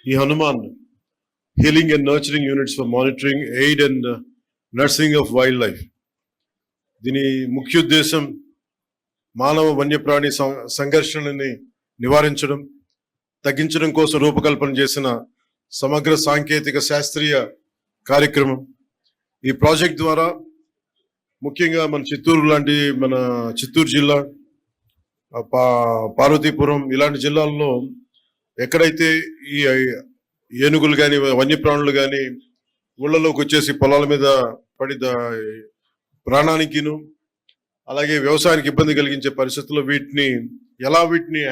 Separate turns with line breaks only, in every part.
ఈ Hanuman healing and nurturing units for monitoring, aid and nursing of wild life. దీని ముఖ్య ఉద్దేశం మానవ వన్యప్రాణి సంఘర్షణని నివారించడం, తగ్గించడం కోసం రూపకల్పన చేసిన సమగ్ర సాంకేతిక శాస్త్రీయ కార్యక్రమం. ఈ ప్రాజెక్ట్ ద్వారా ముఖ్యంగా మన చిత్తూరు జిల్లా, పార్వతీపురం ఇలాంటి జిల్లాల్లో ఎక్కడైతే ఈ ఏనుగులు కానీ వన్యప్రాణులు కానీ ఊళ్ళలోకి వచ్చేసి పొలాల మీద పడి ప్రాణానికిను అలాగే వ్యవసాయానికి ఇబ్బంది కలిగించే పరిస్థితుల్లో వీటిని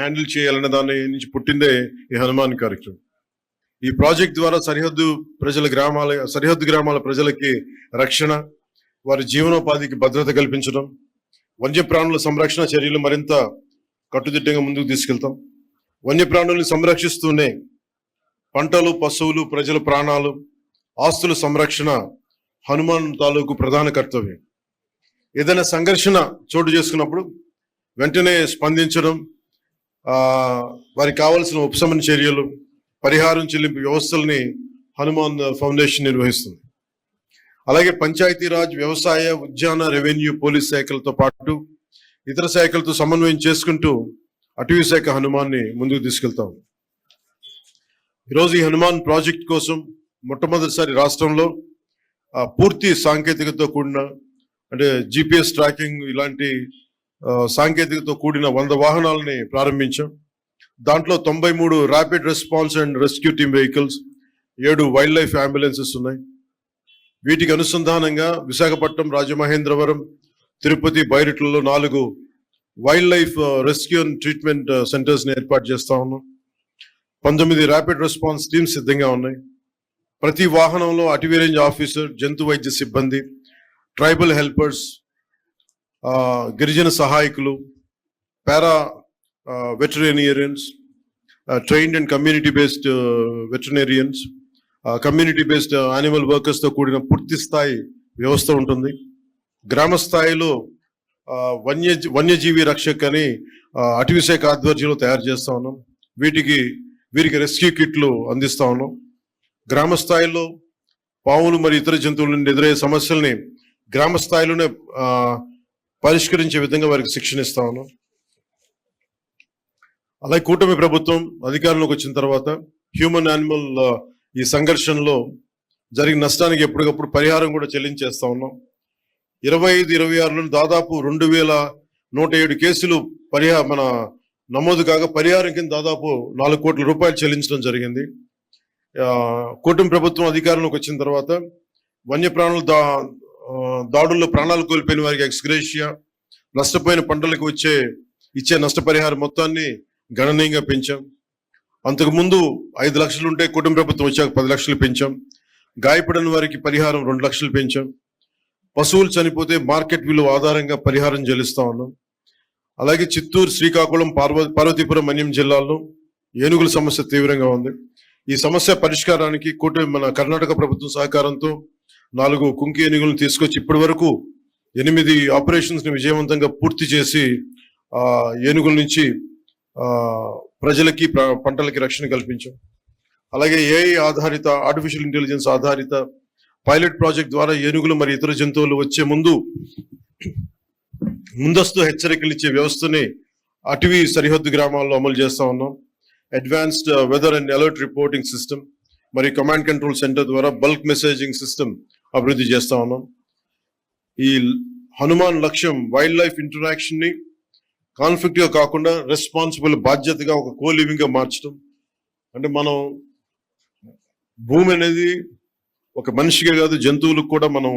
హ్యాండిల్ చేయాలనే దాని నుంచి పుట్టిందే ఈ హనుమాన్ కార్యక్రమం. ఈ ప్రాజెక్ట్ ద్వారా సరిహద్దు గ్రామాల ప్రజలకి రక్షణ, వారి జీవనోపాధికి భద్రత కల్పించడం, వన్యప్రాణుల సంరక్షణ చర్యలు మరింత కట్టుదిట్టంగా ముందుకు తీసుకెళ్తాం. వన్యప్రాణుల్ని సంరక్షిస్తూనే పంటలు, పశువులు, ప్రజల ప్రాణాలు, ఆస్తుల సంరక్షణ హనుమాన్ తాలూకు ప్రధాన కర్తవ్యం. ఏదైనా సంఘర్షణ చోటు చేసుకున్నప్పుడు వెంటనే స్పందించడం, వారికి కావాల్సిన ఉపశమన చర్యలు, పరిహారం చెల్లింపు వ్యవస్థల్ని హనుమాన్ ఫౌండేషన్ నిర్వహిస్తుంది. అలాగే పంచాయతీరాజ్, వ్యవసాయ, ఉద్యాన, రెవెన్యూ, పోలీస్ శాఖలతో పాటు ఇతర శాఖలతో సమన్వయం చేసుకుంటూ అటవీ శాఖ హనుమాన్ని ముందుకు తీసుకెళ్తాం. ఈరోజు ఈ హనుమాన్ ప్రాజెక్ట్ కోసం మొట్టమొదటిసారి రాష్ట్రంలో పూర్తి సాంకేతికతో కూడిన, అంటే GPS ట్రాకింగ్ ఇలాంటి సాంకేతికతో కూడిన 100 వాహనాలని ప్రారంభించాం. దాంట్లో 93 rapid response and rescue team vehicles, 7 wildlife ambulances ఉన్నాయి. వీటికి అనుసంధానంగా విశాఖపట్నం, రాజమహేంద్రవరం, తిరుపతి, బైరిట్లలో 4 wildlife rescue and treatment సెంటర్స్ని ఏర్పాటు చేస్తా ఉన్నాం. 19 ర్యాపిడ్ రెస్పాన్స్ టీమ్స్ సిద్ధంగా ఉన్నాయి. ప్రతి వాహనంలో అటవీ రేంజ్ ఆఫీసర్, జంతు వైద్య సిబ్బంది, ట్రైబల్ హెల్పర్స్, గిరిజన సహాయకులు, para veterinarians, trained and community based veterinarians, community based animal వర్కర్స్తో కూడిన పూర్తి స్థాయి వ్యవస్థ ఉంటుంది. గ్రామ స్థాయిలో వన్యజీవి రక్షక్ అని అటవీ శాఖ ఆధ్వర్యంలో తయారు చేస్తా ఉన్నాం. వీరికి రెస్క్యూ కిట్లు అందిస్తా ఉన్నాం. గ్రామ స్థాయిలో పాములు మరియు ఇతర జంతువుల నుండి ఎదురయ్యే సమస్యల్ని గ్రామ స్థాయిలోనే పరిష్కరించే విధంగా వారికి శిక్షణ ఇస్తా ఉన్నాం. అలాగే కూటమి ప్రభుత్వం అధికారంలోకి వచ్చిన తర్వాత హ్యూమన్ యానిమల్ ఈ సంఘర్షణలో జరిగిన నష్టానికి ఎప్పటికప్పుడు పరిహారం కూడా చెల్లించేస్తా ఉన్నాం. 25-26లో దాదాపు 2107 కేసులు నమోదు కాగా పరిహారం కింద దాదాపు 4 కోట్ల రూపాయలు చెల్లించడం జరిగింది. కూటమి ప్రభుత్వం అధికారంలోకి వచ్చిన తర్వాత వన్యప్రాణుల దాడుల్లో ప్రాణాలు కోల్పోయిన వారికి ఎక్స్గ్రేషియా, నష్టపోయిన పంటలకు ఇచ్చే నష్టపరిహారం మొత్తాన్ని గణనీయంగా పెంచాం. అంతకుముందు 5 లక్షలు ఉంటే కూటమి ప్రభుత్వం వచ్చాక 10 లక్షలు పెంచాం. గాయపడిన వారికి పరిహారం 2 లక్షలు పెంచాం. పశువులు చనిపోతే మార్కెట్ విలువ ఆధారంగా పరిహారం చెల్లిస్తా ఉన్నాం. అలాగే చిత్తూరు, శ్రీకాకుళం, పార్వతీపురం, మన్యం జిల్లాల్లో ఏనుగుల సమస్య తీవ్రంగా ఉంది. ఈ సమస్య పరిష్కారానికి కర్ణాటక ప్రభుత్వం సహకారంతో 4 కుంకి ఏనుగులను తీసుకొచ్చి ఇప్పటి వరకు 8 ఆపరేషన్స్ ని విజయవంతంగా పూర్తి చేసి ఏనుగుల నుంచి ప్రజలకి, పంటలకి రక్షణ కల్పించాం. అలాగే AI ఆధారిత, ఆర్టిఫిషియల్ ఇంటెలిజెన్స్ ఆధారిత పైలట్ ప్రాజెక్ట్ ద్వారా ఏనుగులు మరియు ఇతర జంతువులు వచ్చే ముందస్తు హెచ్చరికలు ఇచ్చే వ్యవస్థని అటవీ సరిహద్దు గ్రామాల్లో అమలు చేస్తా ఉన్నాం. Advanced weather and alert reporting system మరియు కమాండ్ కంట్రోల్ సెంటర్ ద్వారా బల్క్ మెసేజింగ్ సిస్టమ్ అభివృద్ధి చేస్తా ఉన్నాం. ఈ హనుమాన్ లక్ష్యం వైల్డ్ లైఫ్ ఇంటరాక్షన్ ని కాన్ఫ్లిక్ట్ గా కాకుండా రెస్పాన్సిబుల్, బాధ్యతగా ఒక కోలివింగ్ గా మార్చడం. అంటే మనం భూమి అనేది ఒక మనిషిగా కాదు, జంతువులకు కూడా మనం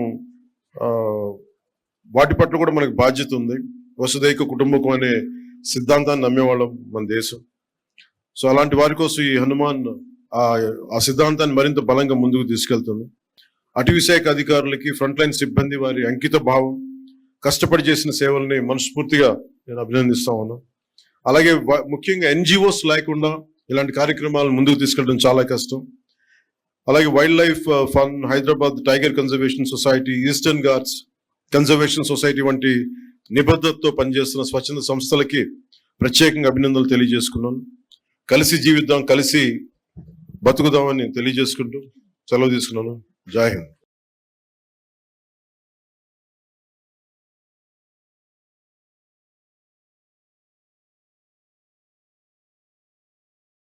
వాటి పట్ల కూడా మనకు బాధ్యత ఉంది. వసుదైక కుటుంబకం అనే సిద్ధాంతాన్ని నమ్మేవాళ్ళం మన దేశం. సో అలాంటి వారి కోసం ఈ హనుమాన్ ఆ సిద్ధాంతాన్ని మరింత బలంగా ముందుకు తీసుకెళ్తుంది. అటవీ శాఖ అధికారులకి, ఫ్రంట్ లైన్ సిబ్బంది వారి అంకిత భావం, కష్టపడి చేసిన సేవల్ని మనస్ఫూర్తిగా నేను అభినందిస్తా ఉన్నాను. అలాగే ముఖ్యంగా NGOs లేకుండా ఇలాంటి కార్యక్రమాలను ముందుకు తీసుకెళ్ళడం చాలా కష్టం. అలాగే wild life fund, Hyderabad tiger conservation society, eastern Ghats conservation society వంటి నిబద్ధతతో పనిచేస్తున్న స్వచ్ఛంద సంస్థలకి ప్రత్యేకంగా అభినందనలు తెలియజేసుకున్నాను. కలిసి జీవిద్దాం, కలిసి బతుకుదామని తెలియజేసుకుంటూ సెలవు తీసుకున్నాను. జై హింద్.